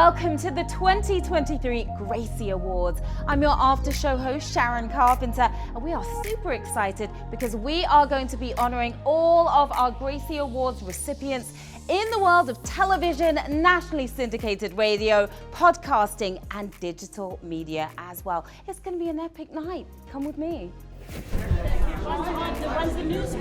Welcome to the 2023 Gracie Awards. I'm your after show host, Sharon Carpenter, and we are super excited because we are going to be honoring all of our Gracie Awards recipients in the world of television, nationally syndicated radio, podcasting, and digital media as well. It's going to be an epic night. Come with me. When's the news?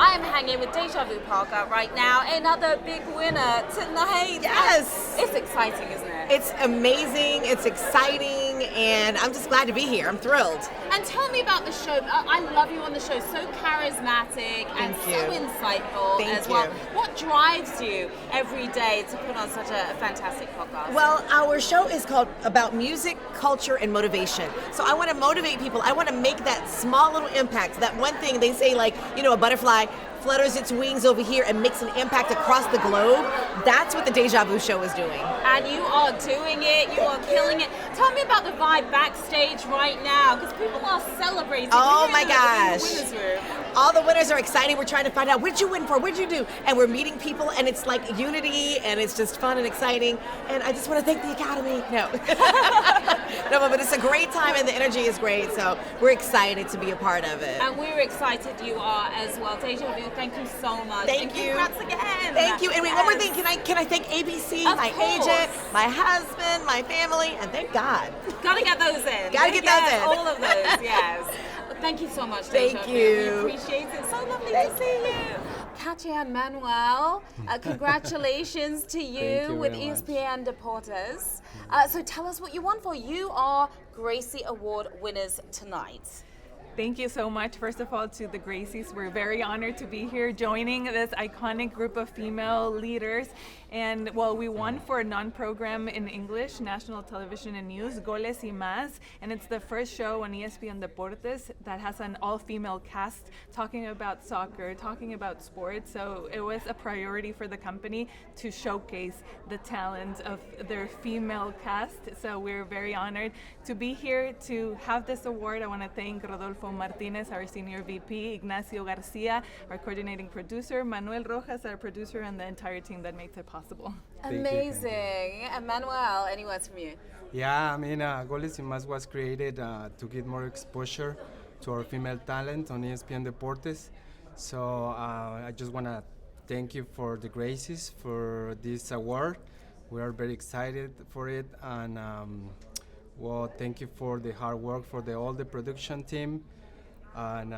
I am hanging with Deja Vu Parker right now, another big winner tonight. Yes! It's exciting, isn't it? It's amazing, it's exciting, and I'm just glad to be here. I'm thrilled. And tell me about the show. I love you on the show. So charismatic and so insightful as well. What drives you every day to put on such a fantastic podcast? Well, our show is called about music, culture, and motivation. So I want to motivate people. I want to make that small little impact. That one thing they say, like, you know, a butterfly flutters its wings over here and makes an impact across the globe. That's what the Deja Vu show is doing. And you are doing it. You are killing it. Tell me about the vibe backstage right now, because people are celebrating. Oh my gosh. In the winners room. All the winners are excited. We're trying to find out, what'd you win for? What'd you do? And we're meeting people, and it's like unity, and it's just fun and exciting. And I just want to thank the Academy. No. No, but it's a great time, and the energy is great. So we're excited to be a part of it. And we're excited you are as well. Deja Vu, thank you so much. Thank you. Congrats again. Thank you. And wait, one more thing. Can I thank ABC, my agent, my husband, my family, and thank God. Gotta get those in. Gotta get those in. All of those, yes. Thank you so much, Deja. Thank you. We appreciate it. So lovely to see you. Katia and Manuel, congratulations to you with ESPN Deportes. So tell us what you won for. You are Gracie Award winners tonight. Thank you so much, first of all, to the Gracies. We're very honored to be here joining this iconic group of female leaders. And well, we won for a non-program in English, national television and news, Goles y Más. And it's the first show on ESPN Deportes that has an all-female cast talking about soccer, talking about sports. So it was a priority for the company to showcase the talent of their female cast. So we're very honored to be here to have this award. I want to thank Rodolfo Martinez, our senior VP, Ignacio Garcia, our coordinating producer, Manuel Rojas, our producer, and the entire team that makes it possible. Amazing. And Manuel, any words from you? Yeah, I mean, Goles y Más was created to get more exposure to our female talent on ESPN Deportes. So I just want to thank you for the Gracies for this award. We are very excited for it, and well, thank you for the hard work for all the production team. And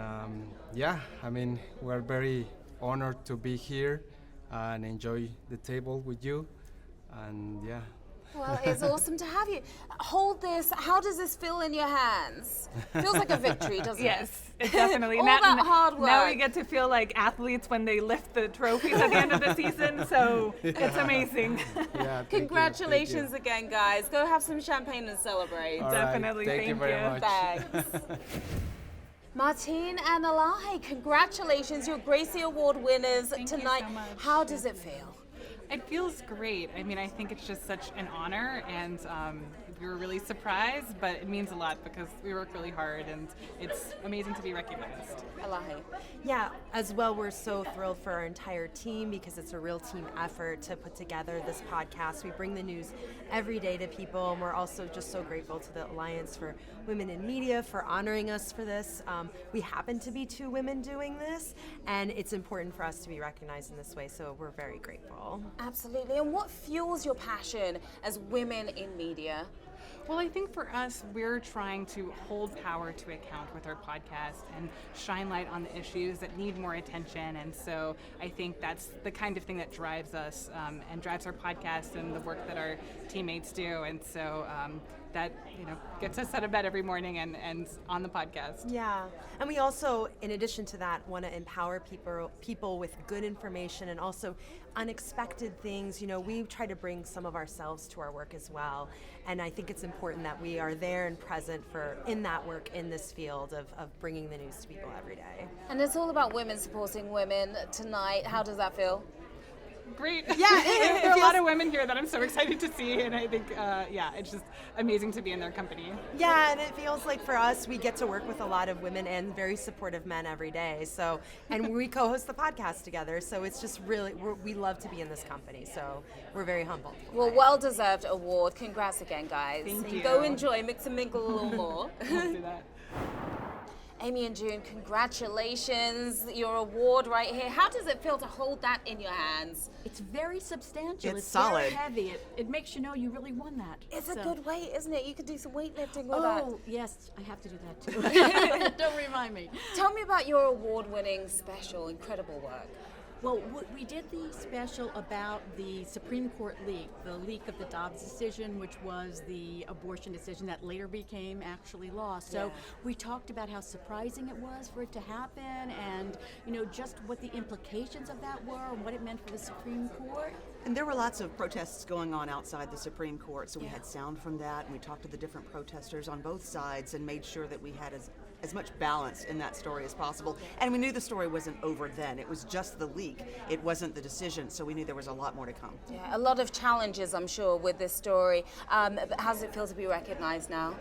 yeah, I mean, we're very honored to be here and enjoy the table with you. And yeah. Well, it's awesome to have you. Hold this. How does this feel in your hands? Feels like a victory, doesn't Yes, it definitely. All that hard work. Now we get to feel like athletes when they lift the trophies at the end of the season, so it's amazing. Yeah, congratulations again, guys. Go have some champagne and celebrate. All Definitely, right, thank you very much. Thanks. Martine and Alahi, congratulations. You're Gracie Award winners tonight. You so much. How does it feel? It feels great. I mean, I think it's just such an honor, and we were really surprised, but it means a lot because we work really hard, and it's amazing to be recognized. Alahi. Yeah, as well, we're so thrilled for our entire team because it's a real team effort to put together this podcast. We bring the news every day to people, and we're also just so grateful to the Alliance for Women in Media for honoring us for this. We happen to be two women doing this, and it's important for us to be recognized in this way, so we're very grateful. Absolutely. And what fuels your passion as women in media? Well, I think for us, we're trying to hold power to account with our podcast and shine light on the issues that need more attention. And so I think that's the kind of thing that drives us and drives our podcast and the work that our teammates do. And so that, you know, gets us out of bed every morning and on the podcast. Yeah, and we also, in addition to that, want to empower people with good information and also unexpected things. You know, we try to bring some of ourselves to our work as well, and I think it's important that we are there and present in that work in this field of bringing the news to people every day. And it's all about women supporting women tonight. How does that feel? great. Yeah, There are a lot of women here that I'm so excited to see, and I think, it's just amazing to be in their company. Yeah, and it feels like for us, we get to work with a lot of women and very supportive men every day. So, and we co-host the podcast together. So it's just really, we love to be in this company. So we're very humbled. Well, well-deserved award. Congrats again, guys. Thank you. Go enjoy, mix and mingle a little more. We'll do that. Amy and June, congratulations. Your award right here. How does it feel to hold that in your hands? It's very substantial. It's solid. Very heavy. It makes you know you really won that. It's a good weight, isn't it? You could do some weightlifting with Oh, yes, I have to do that too. Don't remind me. that. Tell me about your award-winning special, incredible work. Well, we did the special about the Supreme Court leak, the leak of the Dobbs decision, which was the abortion decision that later became actually law. So we talked about how surprising it was for it to happen, and just what the implications of that were and what it meant for the Supreme Court. And there were lots of protests going on outside the Supreme Court, so we had sound from that, and we talked to the different protesters on both sides and made sure that we had as much balance in that story as possible. And we knew the story wasn't over then. It was just the leak. It wasn't the decision, so we knew there was a lot more to come. Yeah, a lot of challenges, I'm sure, with this story. But how does it feel to be recognized now?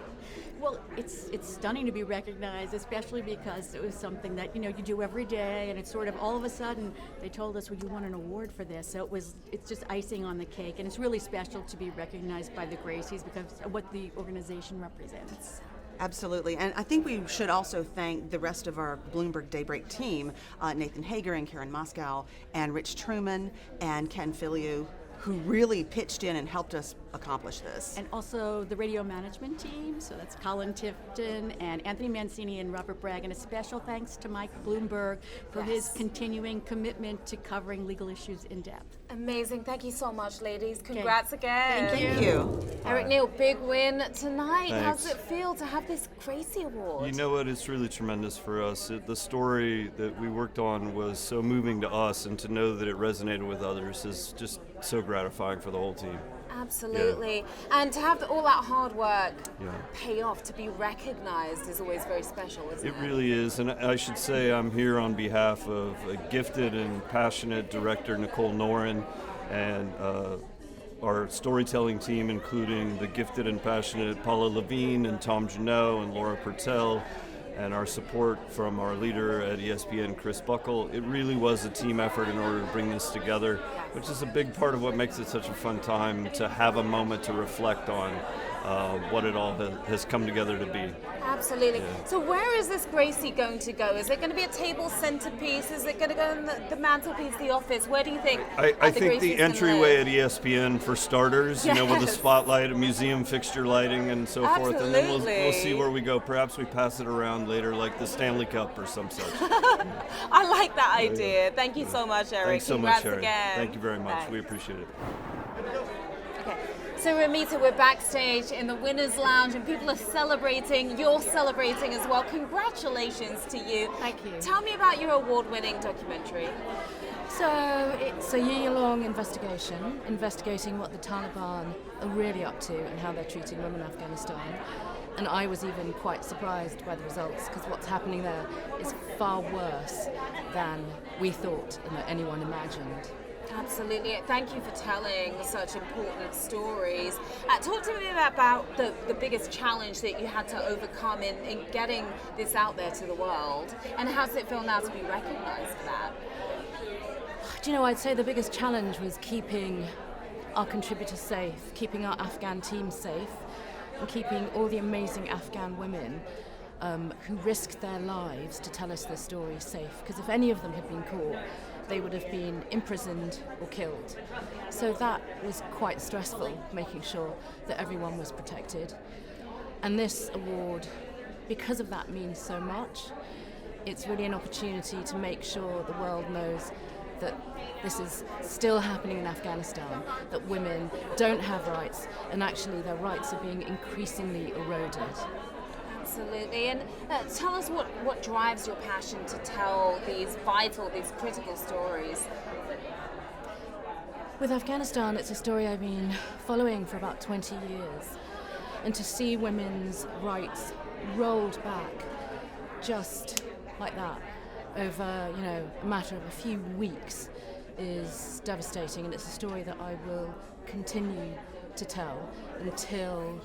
Well, it's stunning to be recognized, especially because it was something that you do every day, and it's sort of all of a sudden they told us, well, you won an award for this. So it's just icing on the cake, and it's really special to be recognized by the Gracies because of what the organization represents. Absolutely, and I think we should also thank the rest of our Bloomberg Daybreak team, Nathan Hager and Karen Moscow, and Rich Truman and Ken Filiu, who really pitched in and helped us accomplish this. And also the radio management team, so that's Colin Tifton and Anthony Mancini and Robert Bragg, and a special thanks to Mike Bloomberg for his continuing commitment to covering legal issues in depth. Amazing. Thank you so much, ladies. Congrats again. Thank you. Eric Neal, big win tonight. How Thanks. does it feel to have this Gracie Award? You know what? It's really tremendous for us. The story that we worked on was so moving to us, and to know that it resonated with others is just so gratifying for the whole team. Absolutely. And to have all that hard work pay off, to be recognized is always very special, isn't it? It really is, and I should say I'm here on behalf of a gifted and passionate director, Nicole Noren, and our storytelling team, including the gifted and passionate Paula Levine and Tom Janot and Laura Pertel, and our support from our leader at ESPN, Chris Buckle. It really was a team effort in order to bring this together, which is a big part of what makes it such a fun time, to have a moment to reflect on what it all has come together to be. Absolutely. Yeah. So where is this Gracie going to go? Is it going to be a table centerpiece? Is it going to go in the mantelpiece, the office? Where do you think? I think the Gracie's entryway gonna at ESPN for starters, with a Yes. spotlight, a museum fixture lighting, and so forth, and then we'll Absolutely. see where we go. Perhaps we pass it around later, like the Stanley Cup or some such. I like that idea. Thank you so much, Eric. Thanks so Congrats much, Sharon. again. Thank you very much. Thanks. We appreciate it. Okay. So Ramita, we're backstage in the Winners Lounge and people are celebrating. You're celebrating as well. Congratulations to you. Thank you. Tell me about your award-winning documentary. So it's a year-long investigation, investigating what the Taliban are really up to and how they're treating women in Afghanistan. And I was even quite surprised by the results, because what's happening there is far worse than we thought and that anyone imagined. Absolutely. Thank you for telling such important stories. Talk to me about the biggest challenge that you had to overcome in getting this out there to the world, and how does it feel now to be recognized for that? Do you know, I'd say the biggest challenge was keeping our contributors safe, keeping our Afghan team safe, and keeping all the amazing Afghan women who risked their lives to tell us their stories safe. Because if any of them had been caught, they would have been imprisoned or killed. So that was quite stressful, making sure that everyone was protected. And this award, because of that, means so much. It's really an opportunity to make sure the world knows that this is still happening in Afghanistan, that women don't have rights, and actually their rights are being increasingly eroded. Absolutely. And tell us what drives your passion to tell these vital, these critical stories. With Afghanistan, it's a story I've been following for about 20 years. And to see women's rights rolled back just like that over, a matter of a few weeks is devastating, and it's a story that I will continue to tell until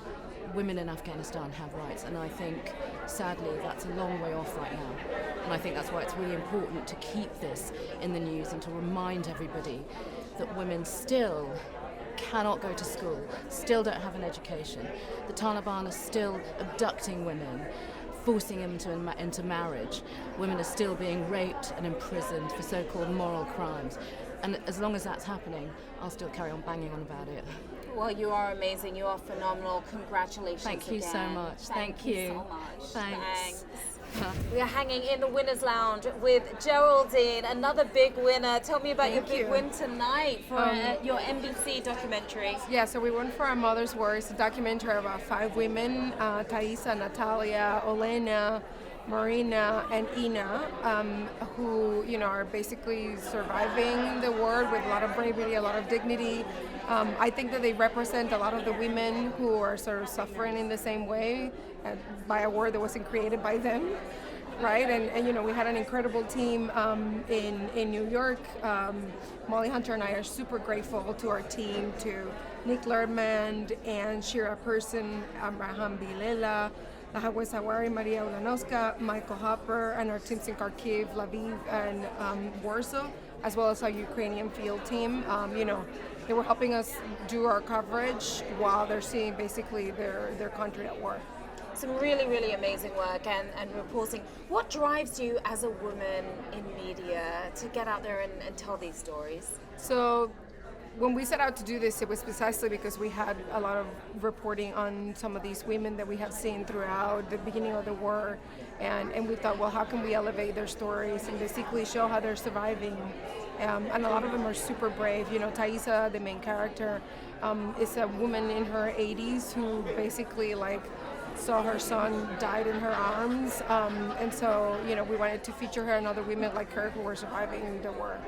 women in Afghanistan have rights. And I think, sadly, that's a long way off right now. And I think that's why it's really important to keep this in the news and to remind everybody that women still cannot go to school, still don't have an education. The Taliban are still abducting women, forcing them into marriage. Women are still being raped and imprisoned for so-called moral crimes. And as long as that's happening, I'll still carry on banging on about it. Well, you are amazing. You are phenomenal. Congratulations. Thank you so much. Thank you. So much. Thanks. We are hanging in the winner's lounge with Geraldine, another big winner. Tell me about your big win tonight for your NBC documentary. Yeah, so we won for Our Mother's Words, a documentary about 5 women, Thaisa, Natalia, Olena, Marina, and Ina, who are basically surviving the war with a lot of bravery, a lot of dignity. I think that they represent a lot of the women who are sort of suffering in the same way by a war that wasn't created by them, right? And we had an incredible team in New York. Molly Hunter and I are super grateful to our team, to Nick Lerman and Shira Person, Abraham Vilela, Lahawe Sawari, Maria Ulanoska, Michael Hopper, and our teams in Kharkiv, Lviv, and Warsaw, as well as our Ukrainian field team. They were helping us do our coverage while they're seeing basically their country at war. Some really, really amazing work and reporting. What drives you as a woman in media to get out there and tell these stories? So when we set out to do this, it was precisely because we had a lot of reporting on some of these women that we have seen throughout the beginning of the war. And we thought, well, how can we elevate their stories and basically show how they're surviving? And a lot of them are super brave. Thaisa, the main character, is a woman in her 80s who basically saw her son died in her arms. And so, we wanted to feature her and other women like her who were surviving the war.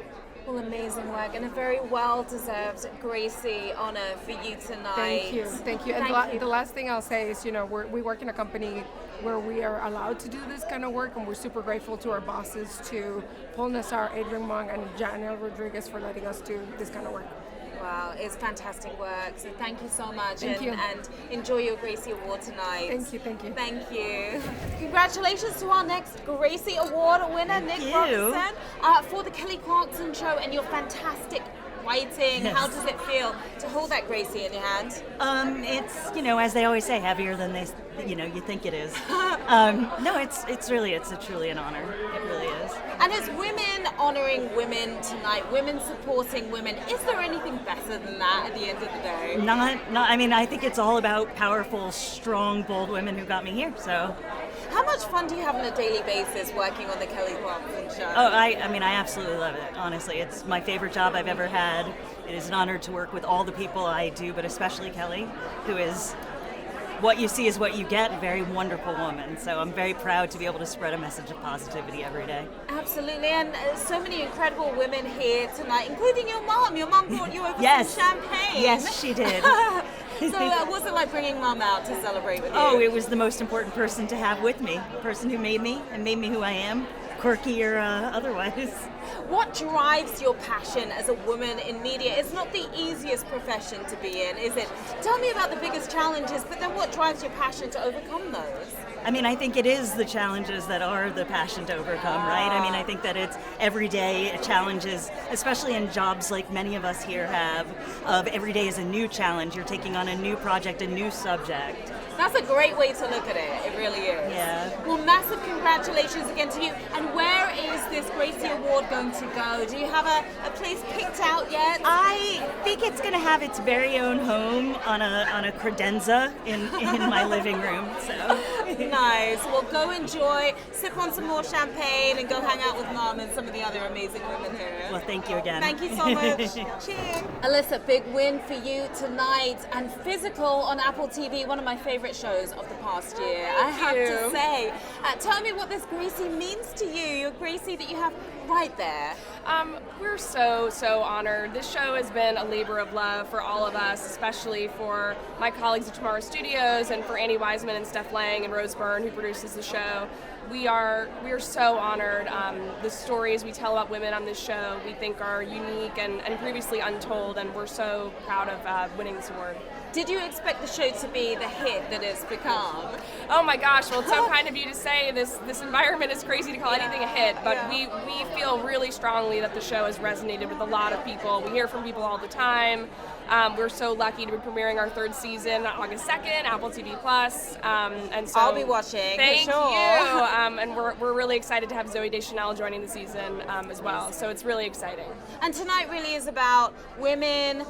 Well, amazing work and a very well-deserved Gracie honor for you tonight. Thank you. And the last thing I'll say is, we work in a company where we are allowed to do this kind of work, and we're super grateful to our bosses, to Paul Nassar, Adrian Wong, and Janelle Rodriguez for letting us do this kind of work. Wow, it's fantastic work. So thank you so much. Thank you. And enjoy your Gracie Award tonight. Thank you. Thank you. Congratulations to our next Gracie Award winner, Nick Robertson, for the Kelly Clarkson Show and your fantastic writing. Yes. How does it feel to hold that Gracie in your hand? It's, as they always say, heavier than you think it is. No, it's truly an honor. It really is. And it's women honoring women tonight, women supporting women. Is there anything better than that at the end of the day? Not. I think it's all about powerful, strong, bold women who got me here. So. How much fun do you have on a daily basis working on the Kelly Clarkson Show? Oh, I absolutely love it. Honestly, it's my favorite job I've ever had. It is an honor to work with all the people I do, but especially Kelly, who is what you see is what you get, a very wonderful woman. So I'm very proud to be able to spread a message of positivity every day. Absolutely, and so many incredible women here tonight, including your mom. Your mom brought you over Yes. some champagne. Yes, she did. So what's it like bringing mom out to celebrate with you? Oh, it was the most important person to have with me, the person who made me and made me who I am, quirky or otherwise. What drives your passion as a woman in media? It's not the easiest profession to be in, is it? Tell me about the biggest challenges, but then what drives your passion to overcome those? I think it is the challenges that are the passion to overcome, right? I think that it's everyday challenges, especially in jobs like many of us here have, of every day is a new challenge. You're taking on a new project, a new subject. That's a great way to look at it. It really is. Yeah. Well, massive congratulations again to you. And where is this Gracie Award going to go? Do you have a place picked out yet? I think it's going to have its very own home on a credenza in my living room. So. Nice. Well, go enjoy, sip on some more champagne, and go hang out with Mom and some of the other amazing women here. Well, thank you again. Thank you so much. Cheers. Alyssa, big win for you tonight. And Physical on Apple TV, one of my favorite shows of the past year. I have to say. Tell me what this Gracie means to you. Your Gracie that you have right there. We're so honored. This show has been a labor of love for all of us, especially for my colleagues at Tomorrow Studios and for Annie Wiseman and Steph Lang and Rose Byrne, who produces the show. We are so honored. The stories we tell about women on this show we think are unique and previously untold, and we're so proud of winning this award. Did you expect the show to be the hit that it's become? Oh my gosh, well, it's so kind of you to say. This environment is crazy to call anything a hit, but we feel really strongly that the show has resonated with a lot of people. We hear from people all the time. We're so lucky to be premiering our third season on August 2nd, Apple TV+. And so I'll be watching. Thank for sure. you. And we're really excited to have Zooey Deschanel joining the season as well. So it's really exciting. And tonight really is about women,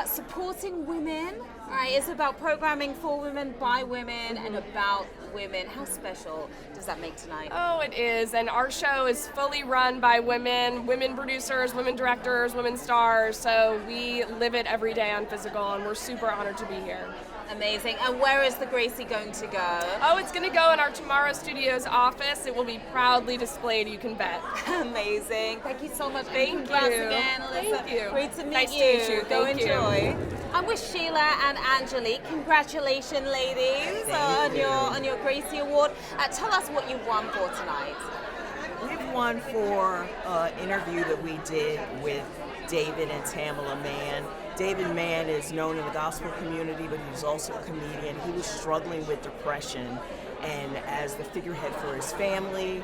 supporting women. Right, it's about programming for women, by women, and about women. How special does that make tonight? Oh, it is. And our show is fully run by women producers, women directors, women stars. So we live it every day on Physical, and we're super honored to be here. Amazing. And where is the Gracie going to go? Oh, it's going to go in our Tomorrow Studios office. It will be proudly displayed, you can bet. Amazing. Thank you so much. Thank Congrats you. again, Alyssa. Thank you. Great to meet Nice you. to meet you. Go Thank you. enjoy. I'm with Sheila and Angelique. Congratulations, ladies, on your Gracie Award. Tell us what you won for tonight. We've won for an interview that we did with David and Tamala Mann. David Mann is known in the gospel community, but he's also a comedian. He was struggling with depression, and as the figurehead for his family,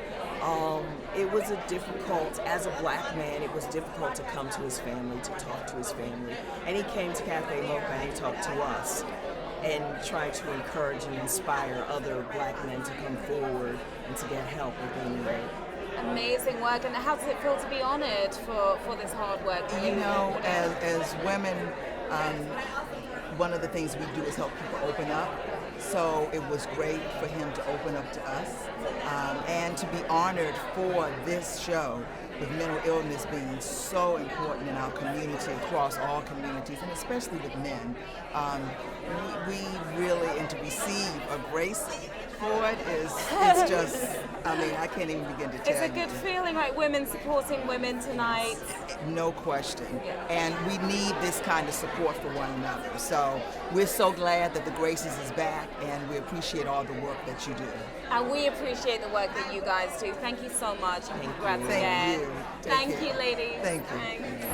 it was as a black man, it was difficult to come to his family, to talk to his family. And he came to Cafe Mocha and he talked to us and tried to encourage and inspire other black men to come forward and to get help with their need. Amazing work. And how does it feel to be honored for this hard work? You know, as women, one of the things we do is help people open up. So it was great for him to open up to us and to be honored for this show, with mental illness being so important in our community, across all communities, and especially with men. We really, and to receive a Gracie for it it's just, I mean, I can't even begin to tell you. It's a good feeling, right? Women supporting women tonight. No question. And we need this kind of support for one another. So we're so glad that the Gracies is back, and we appreciate all the work that you do. And we appreciate the work that you guys do. Thank you so much. And congrats again. Thank you, ladies. Thank you. Thanks.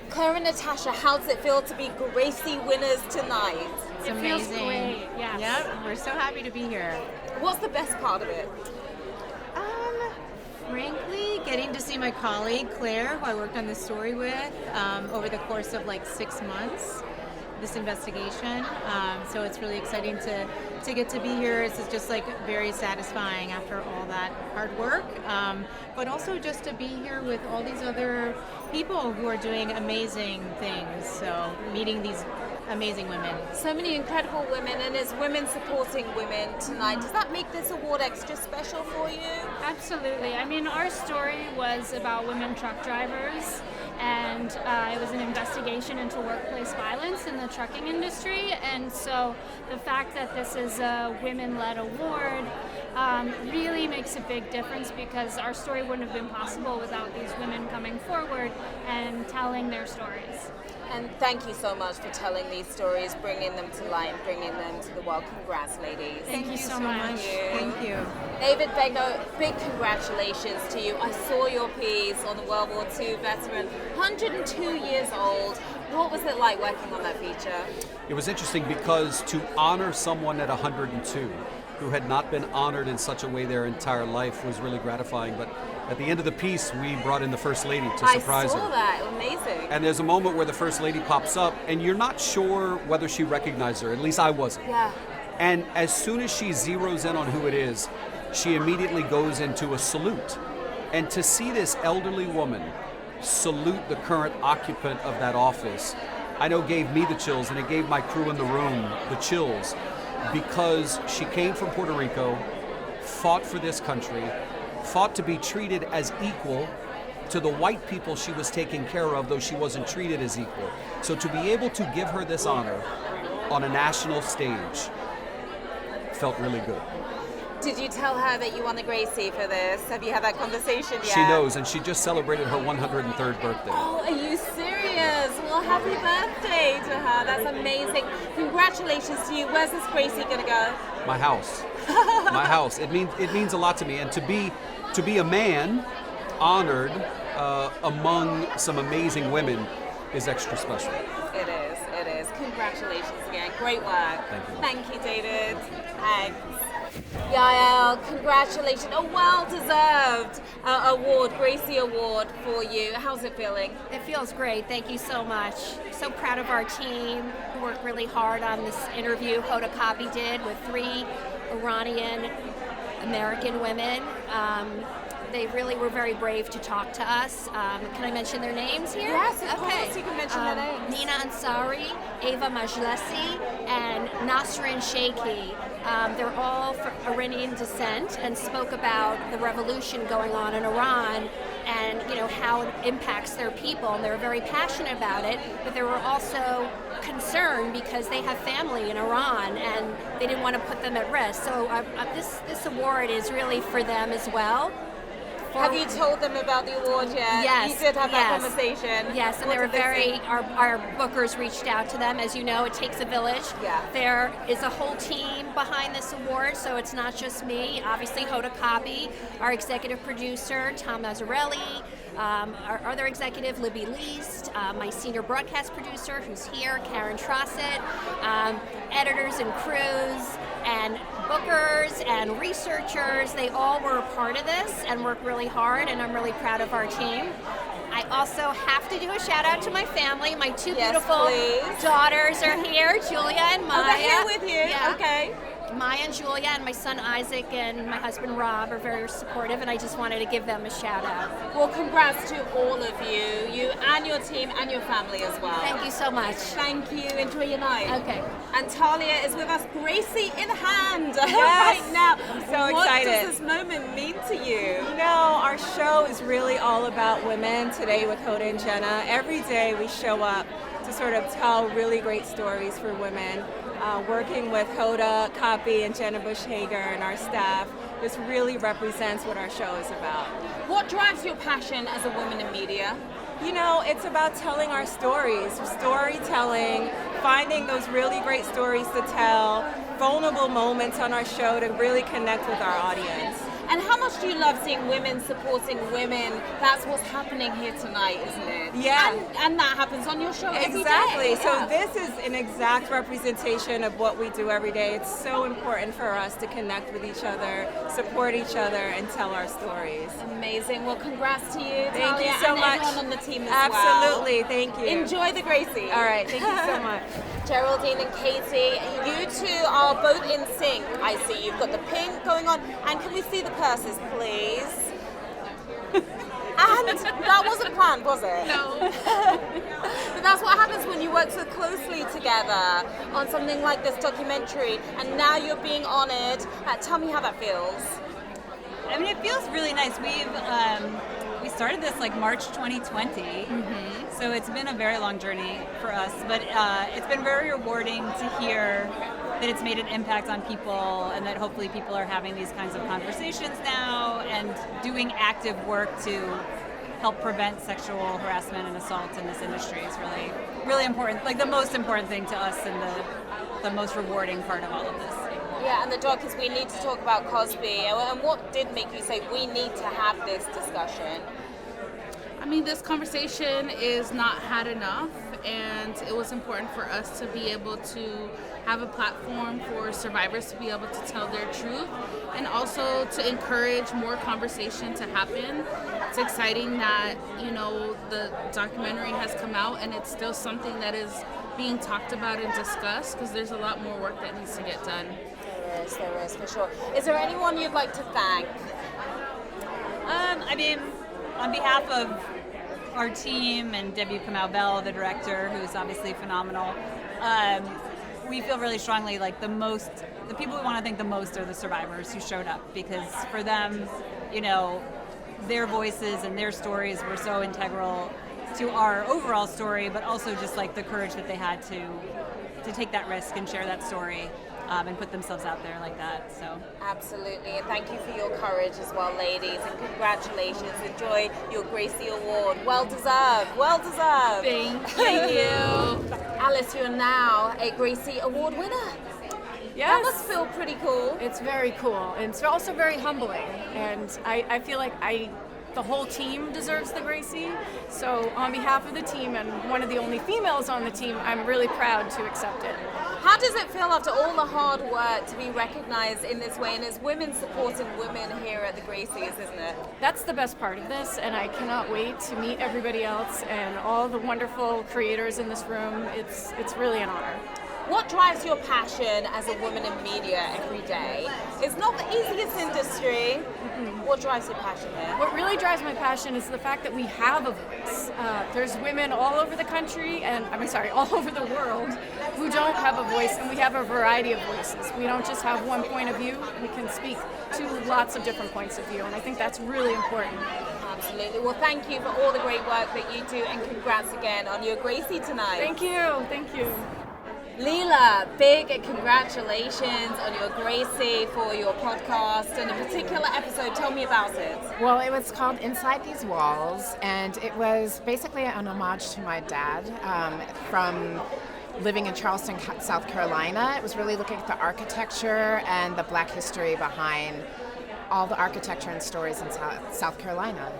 Claire and Natasha, how does it feel to be Gracie winners tonight? It's amazing. Feels great. Yes. Yep, we're so happy to be here. What's the best part of it? Frankly, getting to see my colleague Claire, who I worked on this story with over the course of like 6 months, this investigation. So it's really exciting to get to be here. It's just like very satisfying after all that hard work. But also just to be here with all these other people who are doing amazing things. So meeting these amazing women. So many incredible women, and as women supporting women tonight, does that make this award extra special for you? Absolutely. I mean, our story was about women truck drivers, and it was an investigation into workplace violence in the trucking industry. And so the fact that this is a women-led award really makes a big difference, because our story wouldn't have been possible without these women coming forward and telling their stories. And thank you so much for telling these stories, bringing them to light, and bringing them to the world. Congrats, ladies. Thank you so much. Thank you. David Begno, big congratulations to you. I saw your piece on the World War II veteran, 102 years old. What was it like working on that feature? It was interesting because to honor someone at 102 who had not been honored in such a way their entire life was really gratifying. But at the end of the piece, we brought in the First Lady to surprise her. I saw that. Amazing. And there's a moment where the First Lady pops up, and you're not sure whether she recognized her. At least I wasn't. Yeah. And as soon as she zeroes in on who it is, she immediately goes into a salute. And to see this elderly woman salute the current occupant of that office, I know gave me the chills, and it gave my crew in the room the chills, because she came from Puerto Rico, fought for this country, fought to be treated as equal to the white people she was taking care of, though she wasn't treated as equal. So to be able to give her this honor on a national stage felt really good. Did you tell her that you won the Gracie for this? Have you had that conversation yet? She knows, and she just celebrated her 103rd birthday. Oh, are you serious? Well, happy birthday to her. That's amazing. Congratulations to you. Where's this Gracie going to go? My house. My house. It means a lot to me, and to be a man honored among some amazing women is extra special. It is. It is. Congratulations again. Great work. Thank you. Thank you, David. Thanks. Yael, congratulations. A well-deserved award, Gracie Award for you. How's it feeling? It feels great. Thank you so much. So proud of our team who worked really hard on this interview Hoda Kotb did with 3 Iranian American women. They really were very brave to talk to us. Can I mention their names here? Yes, of course. You can mention their names. Nina Ansari, Ava Majlesi, and Nasrin Sheikhi. They're all Iranian descent and spoke about the revolution going on in Iran and how it impacts their people. And they were very passionate about it, but they were also concerned because they have family in Iran and they didn't want to put them at risk. So this award is really for them as well. Have you told them about the award yet? Yes. You did have that conversation. Yes, and What they were did they say? our bookers reached out to them. As you know, it takes a village. Yeah. There is a whole team behind this award, so it's not just me. Obviously, Hoda Kotb, our executive producer, Tom Mazzarelli, our other executive, Libby Least, my senior broadcast producer, who's here, Karen Trossett, editors and crews, and bookers and researchers. They all were a part of this and worked really hard, and I'm really proud of our team. I also have to do a shout out to my family. My 2 beautiful daughters are here, Julia and Maya. Oh, they're here with you? Yeah. Okay. Maya and Julia and my son Isaac and my husband Rob are very supportive, and I just wanted to give them a shout out. Well, congrats to all of you and your team and your family as well. Thank you so much. Thank you. Enjoy your night. Okay. And Talia is with us, Gracie in hand Yes. right now. I'm so What excited. does this moment mean to you? You know, our show is really all about women. Today with Hoda and Jenna, every day we show up to sort of tell really great stories for women. Working with Hoda Kotb and Jenna Bush Hager and our staff, this really represents what our show is about. What drives your passion as a woman in media? You know, it's about telling our stories, storytelling, finding those really great stories to tell, vulnerable moments on our show to really connect with our audience. And how much do you love seeing women supporting women? That's what's happening here tonight, isn't it? Yeah. And that happens on your show every day. Exactly. So Yeah. this is an exact representation of what we do every day. It's so important for us to connect with each other, support each other, and tell our stories. Amazing. Well, congrats to you, Thank Talia, you so and much. everyone on the team as Absolutely. well. Thank you. Enjoy the Gracie. All right. Thank you so much. Geraldine and Katie, you two are both in sync. I see you've got the pink going on. And can we see the purses, please? And that wasn't planned, was it? No. But that's what happens when you work so closely together on something like this documentary, and now you're being honored. Tell me how that feels. I mean, it feels really nice. We started this like March 2020, so it's been a very long journey for us, but it's been very rewarding to hear that it's made an impact on people and that hopefully people are having these kinds of conversations now and doing active work to help prevent sexual harassment and assault in this industry is really, really important, like the most important thing to us and the most rewarding part of all of this. Yeah, and the doc is we need to talk about Cosby. And what did make you say we need to have this discussion? I mean, this conversation is not had enough, and it was important for us to be able to have a platform for survivors to be able to tell their truth, and also to encourage more conversation to happen. It's exciting that, you know, the documentary has come out and it's still something that is being talked about and discussed, because there's a lot more work that needs to get done. There is, for sure. Is there anyone you'd like to thank? I mean, on behalf of our team and Debbie Kamau Bell, the director, who's obviously phenomenal, we feel really strongly like the people we want to thank the most are the survivors who showed up, because for them, you know, their voices and their stories were so integral to our overall story, but also just like the courage that they had to take that risk and share that story. and put themselves out there like that. So Absolutely, and thank you for your courage as well, ladies, and congratulations. Enjoy your Gracie Award. Well deserved. Well deserved. Thank you. Alice, you're now a Gracie Award winner. Yes. That must feel pretty cool. It's very cool, and it's also very humbling. And I feel like the whole team deserves the Gracie. So on behalf of the team and one of the only females on the team, I'm really proud to accept it. How does it feel after all the hard work to be recognized in this way, and as women supporting women here at the Gracies, isn't it? That's the best part of this, and I cannot wait to meet everybody else and all the wonderful creators in this room. It's really an honor. What drives your passion as a woman in media every day? It's not the easiest industry. What drives your passion here? What really drives my passion is the fact that we have a voice. There's women all over the country, all over the world, who don't have a voice, and we have a variety of voices. We don't just have one point of view. We can speak to lots of different points of view, and I think that's really important. Absolutely. Well, thank you for all the great work that you do, and congrats again on your Gracie tonight. Thank you. Thank you. Leela, big congratulations on your Gracie for your podcast and a particular episode. Tell me about it. Well, it was called Inside These Walls, and it was basically an homage to my dad from living in Charleston, South Carolina. It was really looking at the architecture and the Black history behind all the architecture and stories in South Carolina.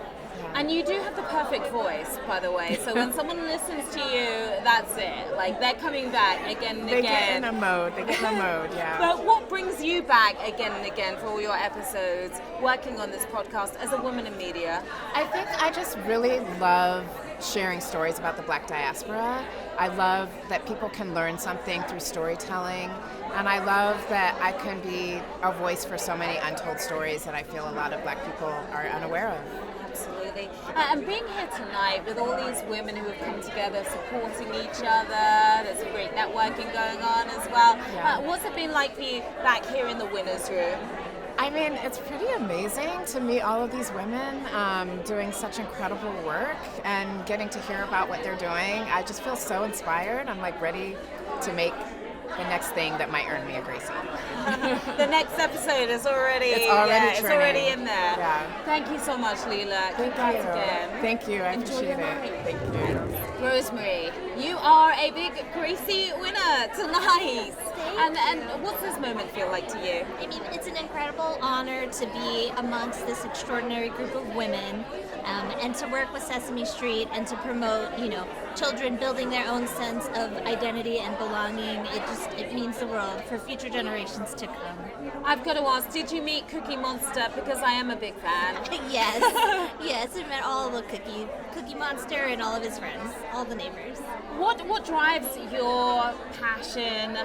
And you do have the perfect voice, by the way. So when someone listens to you, that's it. Like, they're coming back again and They again. get in a mode, yeah. But what brings you back again and again for all your episodes, working on this podcast as a woman in media? I think I just really love sharing stories about the Black diaspora. I love that people can learn something through storytelling, and I love that I can be a voice for so many untold stories that I feel a lot of Black people are unaware of. Absolutely. And being here tonight with all these women who have come together supporting each other, there's some great networking going on as well. Yeah. What's it been like for you back here in the winner's room? I mean, it's pretty amazing to meet all of these women doing such incredible work and getting to hear about what they're doing. I just feel so inspired. I'm like ready to make the next thing that might earn me a Gracie. The next episode is already, it's already it's already in there. Yeah. Thank you so much, Leela. Thank Congrats you. again. Thank you. I Enjoy appreciate your it. night. Thank you. Rosemary, you are a big Gracie winner tonight. And what's this moment feel like to you? I mean, it's an incredible honor to be amongst this extraordinary group of women and to work with Sesame Street and to promote, children building their own sense of identity and belonging. It means the world for future generations to come. I've got to ask, did you meet Cookie Monster? Because I am a big fan. Yes, I met all the Cookie Monster and all of his friends, all the neighbors. What drives your passion,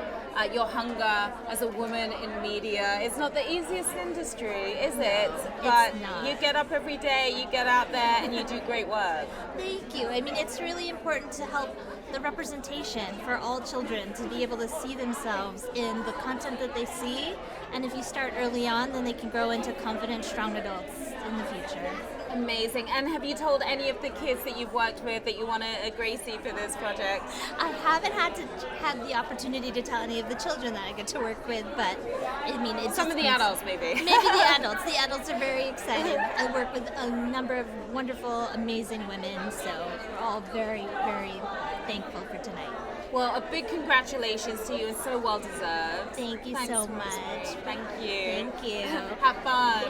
your hunger as a woman in media? It's not the easiest industry, is it? But not. you get up every day, you get out there, and you do great work. Thank you. I mean, it's really important to help the representation for all children to be able to see themselves in the content that they see. And if you start early on, then they can grow into confident, strong adults in the future. Amazing. And have you told any of the kids that you've worked with that you want a Gracie for this project? I haven't had the opportunity to tell any of the children that I get to work with, but I mean, it's some of the adults, maybe. Maybe the adults. The adults are very excited. I work with a number of wonderful, amazing women, so we're all very, very thankful for tonight. Well, a big congratulations to you, and so well deserved. Thank you Thanks, so Rosemary. much. Thank you. Thank you. Have fun.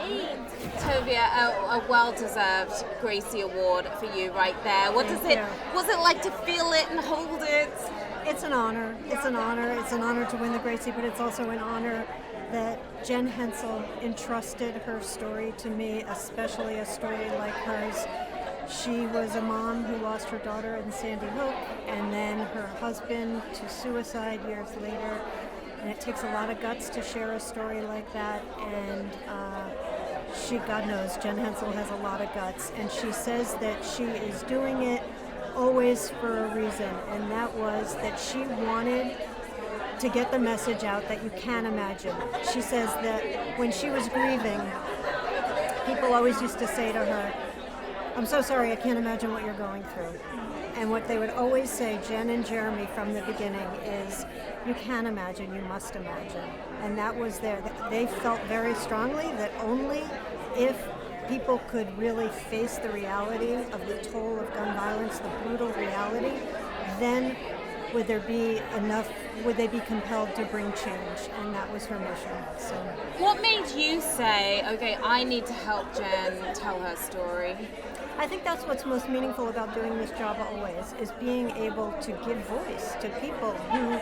Tovia, a well-deserved Gracie Award for you right there. What's it like to feel it and hold it? It's an honor. It's an honor. It's an honor to win the Gracie, but it's also an honor that Jen Hensel entrusted her story to me, especially a story like hers. She was a mom who lost her daughter in Sandy Hook and then her husband to suicide years later. And it takes a lot of guts to share a story like that. And God knows, Jen Hensel has a lot of guts. And she says that she is doing it always for a reason. And that was that she wanted to get the message out that you can imagine. She says that when she was grieving, people always used to say to her, I'm so sorry, I can't imagine what you're going through. And what they would always say, Jen and Jeremy from the beginning, is you can imagine, you must imagine. And that was there. They felt very strongly that only if people could really face the reality of the toll of gun violence, the brutal reality, then would they be compelled to bring change? And that was her mission. So, what made you say, okay, I need to help Jen tell her story? I think that's what's most meaningful about doing this job always, is being able to give voice to people who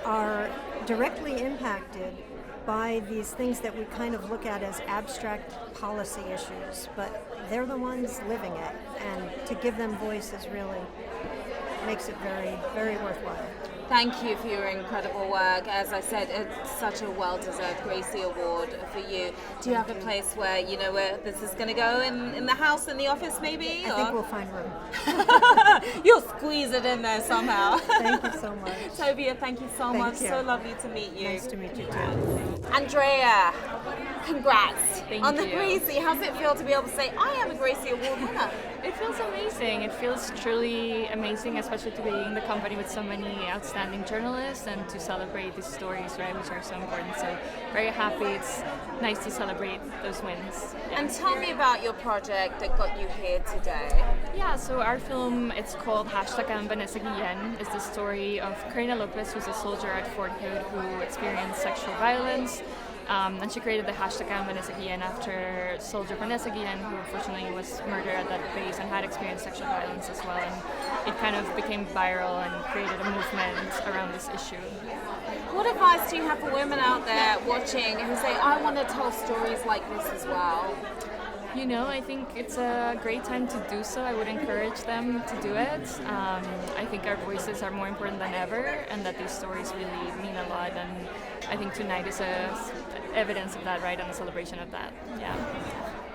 are directly impacted by these things that we kind of look at as abstract policy issues, but they're the ones living it, and to give them voice is really makes it very, very worthwhile. Thank you for your incredible work. As I said, it's such a well-deserved Gracie Award for you. Do you have a place where you know where this is going to go in the house, in the office, maybe? I think we'll find room. You'll squeeze it in there somehow. Thank you so much. Tobia, thank you so much. You. So lovely to meet you. Nice to meet you too. Andrea, congrats on the you. Gracie. How's it feel to be able to say, I am a Gracie Award winner? It feels amazing. It feels truly amazing, especially to be in the company with so many outstanding journalists and to celebrate these stories, right, which are so important. So very happy. It's nice to celebrate those wins. Yeah. And tell me about your project that got you here today. Yeah, so our film, it's called #Ang Vanessa Guillen, is the story of Karina Lopez, who's a soldier at Fort Hood who experienced sexual violence. And she created the #Ang Vanessa Guillen after soldier Vanessa Guillen, who unfortunately was murdered at that base and had experienced sexual violence as well. And it kind of became viral and created a movement around this issue. What advice do you have for women out there watching who say, I want to tell stories like this as well? You know, I think it's a great time to do so. I would encourage them to do it. I think our voices are more important than ever, and that these stories really mean a lot. And I think tonight is evidence of that, right, and a celebration of that. Yeah.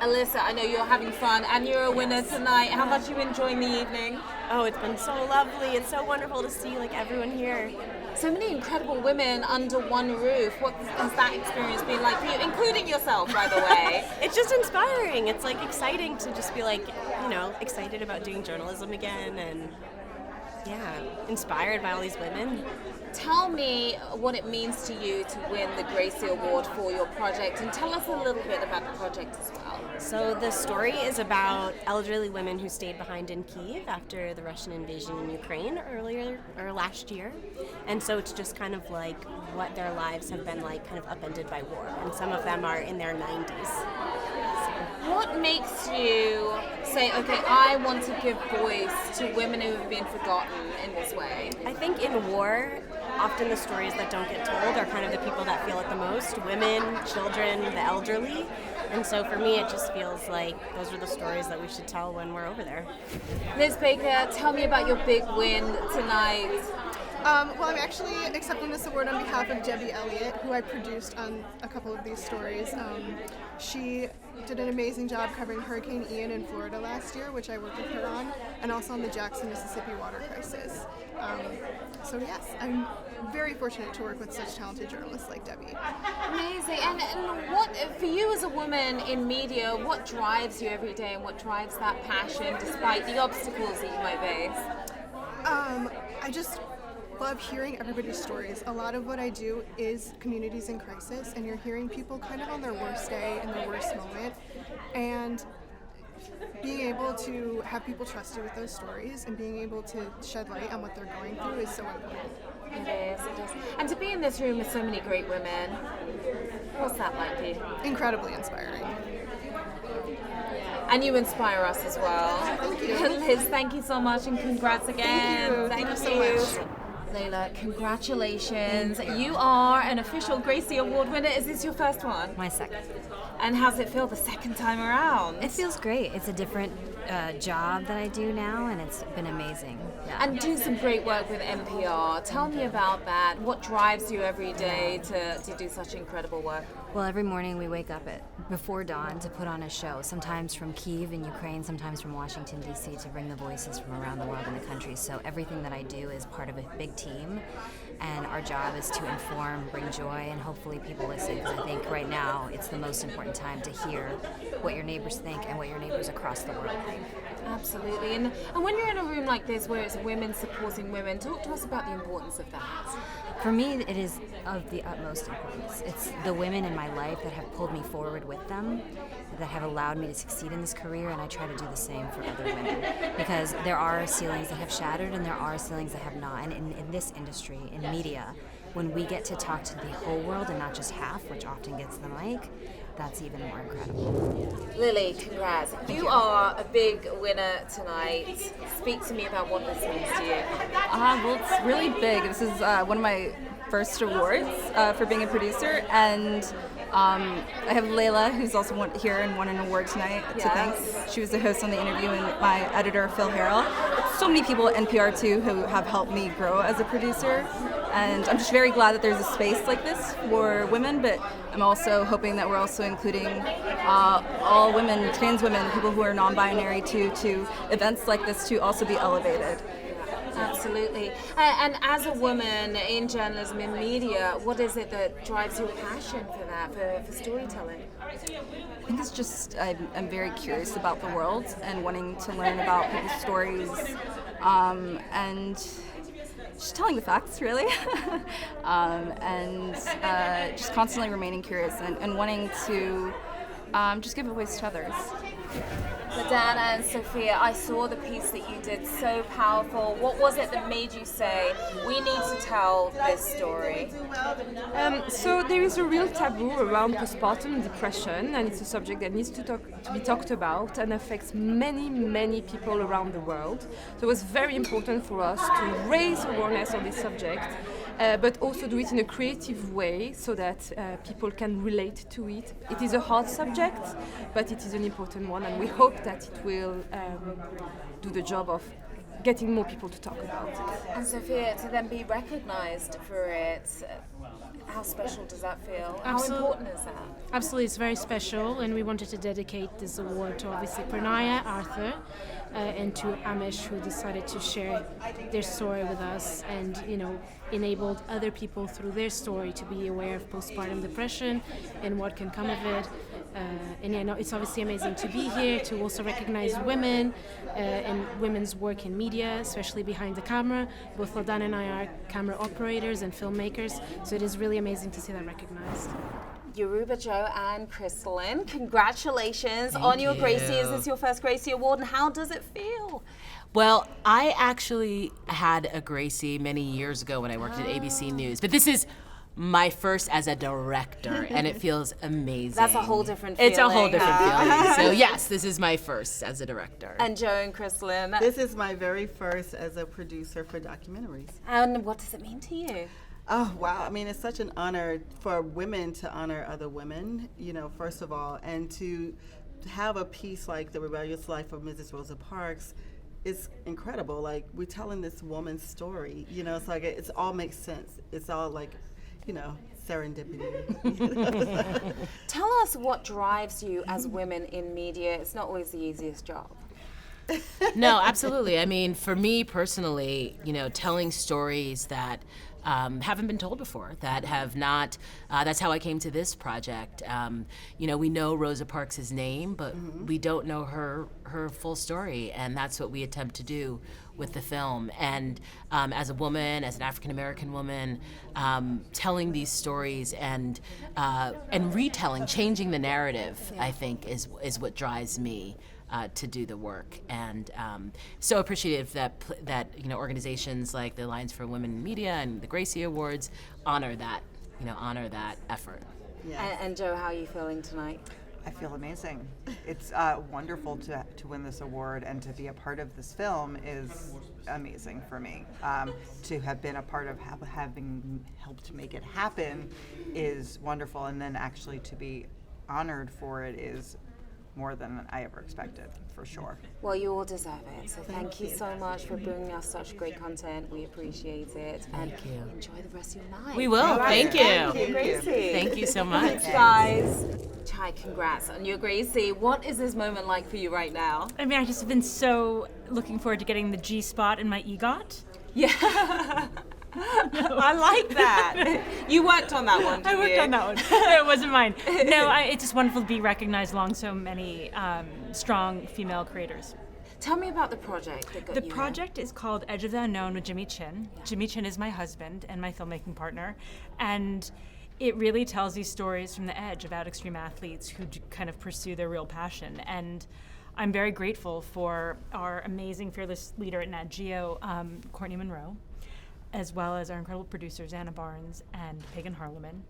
Alyssa, I know you're having fun, and you're a winner tonight. How much are you enjoying the evening? Oh, it's been so lovely. It's so wonderful to see everyone here. So many incredible women under one roof. What has that experience been like for you, including yourself, by the way? It's just inspiring. It's exciting to just be excited about doing journalism again, and inspired by all these women. Tell me what it means to you to win the Gracie Award for your project, and tell us a little bit about the project as well. So the story is about elderly women who stayed behind in Kyiv after the Russian invasion in Ukraine last year. And so it's just kind of what their lives have been kind of upended by war. And some of them are in their 90s. What makes you say, okay, I want to give voice to women who have been forgotten in this way? I think in war, often the stories that don't get told are kind of the people that feel it the most: women, children, the elderly. And so for me, it just feels like those are the stories that we should tell when we're over there. Liz Baker, tell me about your big win tonight. Well, I'm actually accepting this award on behalf of Debbie Elliott, who I produced on a couple of these stories. She did an amazing job covering Hurricane Ian in Florida last year, which I worked with her on, and also on the Jackson, Mississippi water crisis. So yes, I'm very fortunate to work with such talented journalists like Debbie. Amazing. And what, for you as a woman in media, what drives you every day, and what drives that passion despite the obstacles that you might face? I just love hearing everybody's stories. A lot of what I do is communities in crisis, and you're hearing people kind of on their worst day and their worst moment, and being able to have people trust you with those stories and being able to shed light on what they're going through is so important. It is. And to be in this room with so many great women, what's that like for you? Incredibly inspiring. And you inspire us as well. Thank you. Liz, thank you so much, and congrats again. Thank you so much. Layla, congratulations. You are an official Gracie Award winner. Is this your first one? My second. And how's it feel the second time around? It feels great. It's a different job that I do now, and it's been amazing. Yeah. And doing some great work with NPR. Tell me about that. What drives you every day to do such incredible work? Well, every morning we wake up before dawn to put on a show, sometimes from Kyiv in Ukraine, sometimes from Washington, D.C., to bring the voices from around the world in the country. So everything that I do is part of a big team, and our job is to inform, bring joy, and hopefully people listen, because I think right now it's the most important time to hear what your neighbors think and what your neighbors across the world think. Absolutely. And when you're in a room like this where it's women supporting women, talk to us about the importance of that. For me, it is of the utmost importance. It's the women in my life that have pulled me forward with them, that have allowed me to succeed in this career, and I try to do the same for other women. Because there are ceilings that have shattered and there are ceilings that have not. And in this industry, in media, when we get to talk to the whole world and not just half, which often gets the mic, that's even more incredible. Lily, congrats. You are a big winner tonight. Speak to me about what this means to you. Well, it's really big. This is one of my first awards for being a producer, and I have Layla, who's also here and won an award tonight to thank. She was the host on the interview, and my editor, Phil Harrell. So many people at NPR, too, who have helped me grow as a producer. And I'm just very glad that there's a space like this for women, but I'm also hoping that we're also including all women, trans women, people who are non-binary, to events like this to also be elevated. Absolutely. And as a woman in journalism, in media, what is it that drives your passion for that, for storytelling? I think it's just I'm very curious about the world and wanting to learn about people's stories, and just telling the facts, really, and just constantly remaining curious and wanting to just give a voice to others. Madana and Sophia, I saw the piece that you did, so powerful. What was it that made you say, we need to tell this story? So there is a real taboo around postpartum depression, and it's a subject that needs to be talked about and affects many, many people around the world. So it was very important for us to raise awareness on this subject, but also do it in a creative way so that people can relate to it. It is a hard subject, but it is an important one, and we hope that it will do the job of getting more people to talk about it. And Sophia, to then be recognized for it, how special does that feel? How important is that? Absolutely, it's very special, and we wanted to dedicate this award to obviously Pranaya, Arthur, and to Amish, who decided to share their story with us and, enabled other people through their story to be aware of postpartum depression and what can come of it. It's obviously amazing to be here, to also recognize women and women's work in media, especially behind the camera. Both Ladana and I are camera operators and filmmakers, so it is really amazing to see that recognized. Yoruba Joe and Crystalline, congratulations on your Gracie. Is this your first Gracie Award, and how does it feel? Well, I actually had a Gracie many years ago when I worked at ABC News, but this is my first as a director, and it feels amazing. That's a whole different feeling. It's a whole different feeling. So yes, this is my first as a director. And Joe and Crystalline. This is my very first as a producer for documentaries. And what does it mean to you? Oh, wow. I mean, it's such an honor for women to honor other women, first of all, and to have a piece like The Rebellious Life of Mrs. Rosa Parks is incredible. Like, we're telling this woman's story, it's like, it's all makes sense. It's all like, serendipity. Tell us what drives you as women in media. It's not always the easiest job. No, absolutely. I mean, for me personally, telling stories that haven't been told before, that have not, that's how I came to this project. We know Rosa Parks' name, but we don't know her full story, and that's what we attempt to do with the film. And as a woman, as an African-American woman, telling these stories and retelling, changing the narrative, I think, is what drives me to do the work, and so appreciative that organizations like the Alliance for Women in Media and the Gracie Awards honor that effort. Yeah. And Joe, how are you feeling tonight? I feel amazing. It's wonderful to win this award, and to be a part of this film is amazing for me. To have been a part of having helped make it happen is wonderful, and then actually to be honored for it is more than I ever expected, for sure. Well, you all deserve it. So thank you so much for bringing us such great content. We appreciate it. Thank you. Enjoy the rest of your night. We will. Thank you. Thank you, Gracie. Thank you so much. Thanks, guys. Chai, congrats on your Gracie. What is this moment like for you right now? I mean, I just have been so looking forward to getting the G spot in my EGOT. Yeah. I like that. You worked on that one, didn't I worked you? on that one. No, it wasn't mine. No, it's just wonderful to be recognized along so many strong female creators. Tell me about the project that got The you here. project is called Edge of the Unknown with Jimmy Chin. Jimmy Chin is my husband and my filmmaking partner, and it really tells these stories from the edge about extreme athletes who kind of pursue their real passion. And I'm very grateful for our amazing fearless leader at Nat Geo, Courtney Monroe, as well as our incredible producers Anna Barnes and Pagan Harleman,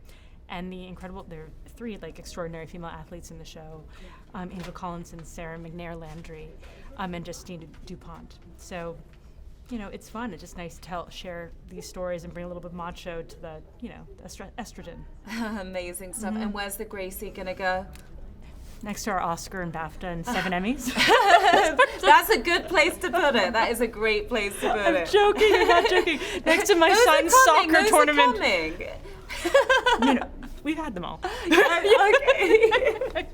and there are 3 extraordinary female athletes in the show, Angel Collinson, Sarah McNair Landry, and Justine DuPont. So, it's fun. It's just nice to share these stories and bring a little bit of macho to the, estrogen. Amazing stuff. And where's the Gracie gonna go? Next to our Oscar and BAFTA and 7 Emmys. That's a good place to put it. That is a great place to put it. I'm joking. I'm not joking. Next to my son's soccer tournament. No, we've had them all. Okay.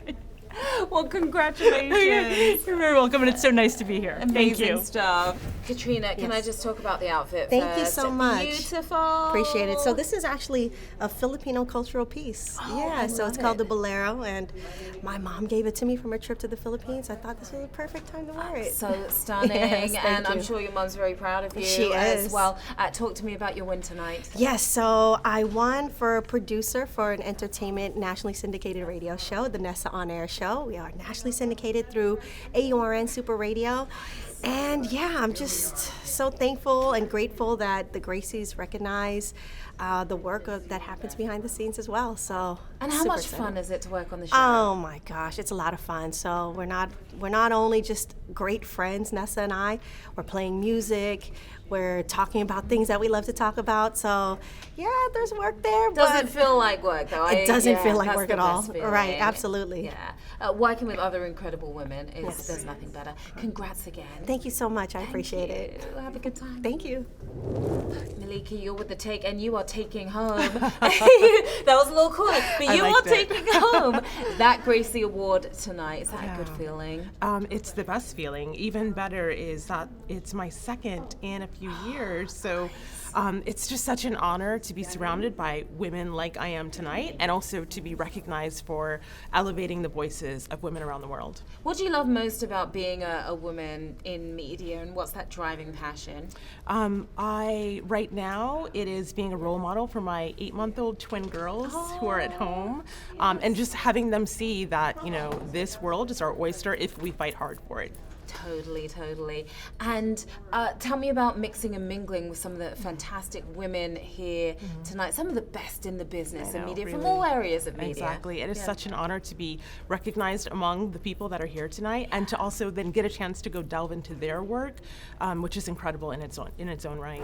Well, congratulations. You're very welcome, and it's so nice to be here. Thank you. Amazing stuff. Katrina, can I just talk about the outfit Thank first? you so much. Beautiful. Appreciate it. So this is actually a Filipino cultural piece. So it's called the Bolero, and my mom gave it to me from a trip to the Philippines. I thought this was a perfect time to wear it. So stunning, Yes, and I'm you. sure your mom's very proud of you She as is. well. Talk to me about your win tonight. Yes, so I won for producer for an entertainment nationally syndicated radio show, the Nessa On Air Show. We are nationally syndicated through AURN Super Radio. And yeah, I'm just so thankful and grateful that the Gracies recognize the work that happens behind the scenes as well. So And how super much excited. fun is it to work on the show? Oh my gosh, it's a lot of fun. So we're not only just great friends, Nessa and I. We're playing music. We're talking about things that we love to talk about. So yeah, there's work there. Doesn't feel like work though. It doesn't feel like that's work the at all. best feeling. Right, absolutely. Yeah. Working with other incredible women Yes. there's nothing better. Congrats again. Thank you so much. I appreciate it. Have a good time. Thank you. Malika, you're with the take, and you are taking home. That was a little cool, but I you are liked it. taking home that Gracie Award tonight. Is that a good feeling? It's the best feeling. Even better is that it's my second in a few years. So it's just such an honor to be surrounded by women like I am tonight, and also to be recognized for elevating the voices of women around the world. What do you love most about being a woman in media, and what's that driving passion? Right now, it is being a role model for my 8-month-old twin girls who are at home, and just having them see that, this world is our oyster if we fight hard for it. Totally. And tell me about mixing and mingling with some of the fantastic women here tonight, some of the best in the business and media from all areas of media. Exactly. It is such an honor to be recognized among the people that are here tonight, and to also then get a chance to go delve into their work, which is incredible in its own right.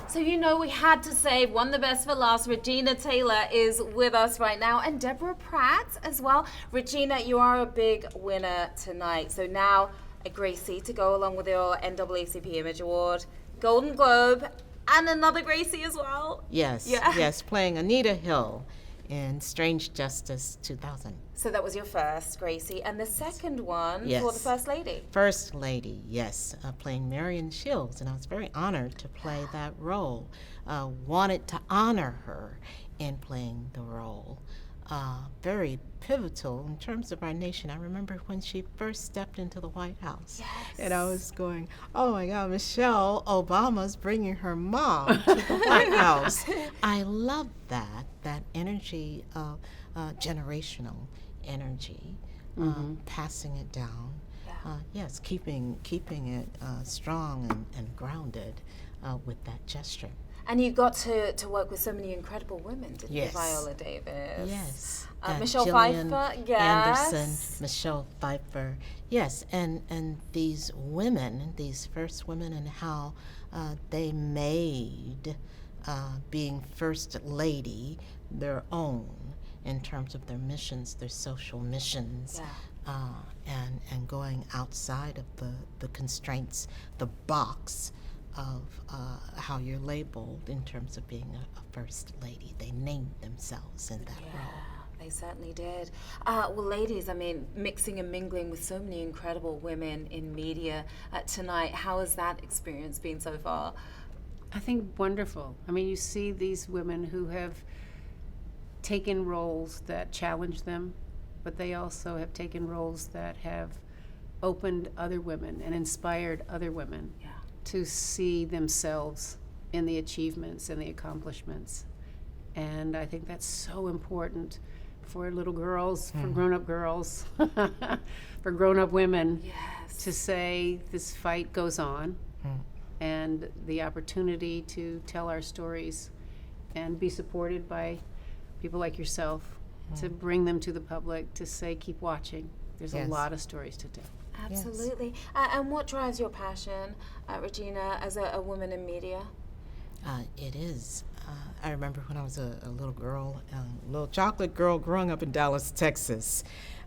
So we had to save one of the best for last. Regina Taylor is with us right now, and Deborah Pratt as well. Regina, you are a big winner tonight. So now a Gracie to go along with your NAACP Image Award, Golden Globe, and another Gracie as well. Yes, playing Anita Hill in Strange Justice 2000. So that was your first Gracie, and the second one Yes. for the First Lady. First Lady, yes, playing Marion Shields, and I was very honored to play that role. Wanted to honor her in playing the role. Very pivotal in terms of our nation. I remember when she first stepped into the White House, and I was going, oh my God, Michelle Obama's bringing her mom to the White House. I love that energy of generational energy, passing it down. Yes, keeping it strong and grounded with that gesture. And you got to work with so many incredible women, didn't you? Yes. Viola Davis. Yes. Michelle Gillian Pfeiffer, yes. Anderson, Michelle Pfeiffer, yes. And these women, these first women, and how they made being First Lady their own in terms of their missions, their social missions. And going outside of the constraints, the box of how you're labeled in terms of being a first lady. They named themselves in that role. They certainly did. Well, ladies, mixing and mingling with so many incredible women in media tonight, how has that experience been so far? I think wonderful. You see these women who have taken roles that challenge them, but they also have taken roles that have opened other women and inspired other women to see themselves in the achievements and the accomplishments. And I think that's so important for little girls, for grown-up girls, for grown-up women, to say this fight goes on, and the opportunity to tell our stories and be supported by people like yourself, to bring them to the public, to say keep watching. There's a lot of stories to tell. Absolutely. And what drives your passion, Regina, as a woman in media? It is. I remember when I was a little girl, a little chocolate girl growing up in Dallas, Texas.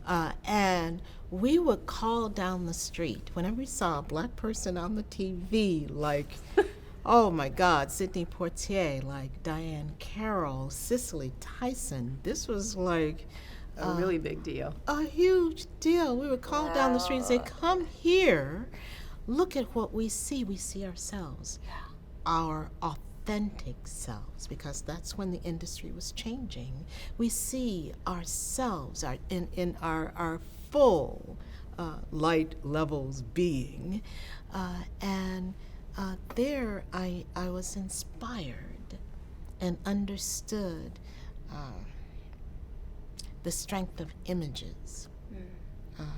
And we would call down the street whenever we saw a black person on the TV, like, oh my God, Sidney Poitier, like Diane Carroll, Cicely Tyson. This was like a really big deal. A huge deal. We would call down the street and say, come here, look at what we see. We see ourselves, our authentic selves, because that's when the industry was changing. We see ourselves in our full light levels being, and there I was inspired and understood the strength of images,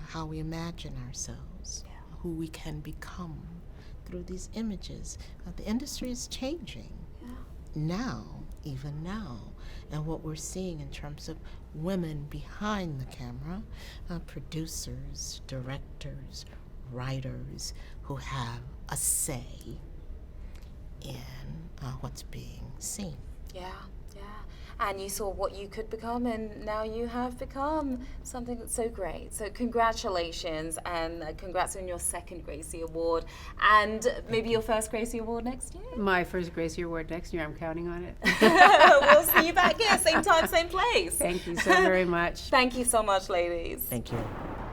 how we imagine ourselves, who we can become through these images. The industry is changing now, even now, and what we're seeing in terms of women behind the camera, producers, directors, writers who have a say in what's being seen. And you saw what you could become, and now you have become something that's so great. So congratulations, and congrats on your second Gracie Award, and maybe your first Gracie Award next year. My first Gracie Award next year. I'm counting on it. We'll see you back here, same time, same place. Thank you so very much. Thank you so much, ladies. Thank you.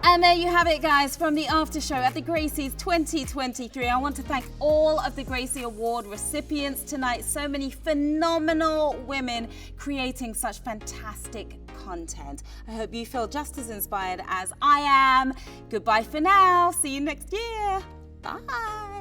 And there you have it, guys, from the after show at the Gracies 2023. I want to thank all of the Gracie Award recipients tonight. So many phenomenal women creating such fantastic content. I hope you feel just as inspired as I am. Goodbye for now. See you next year. Bye.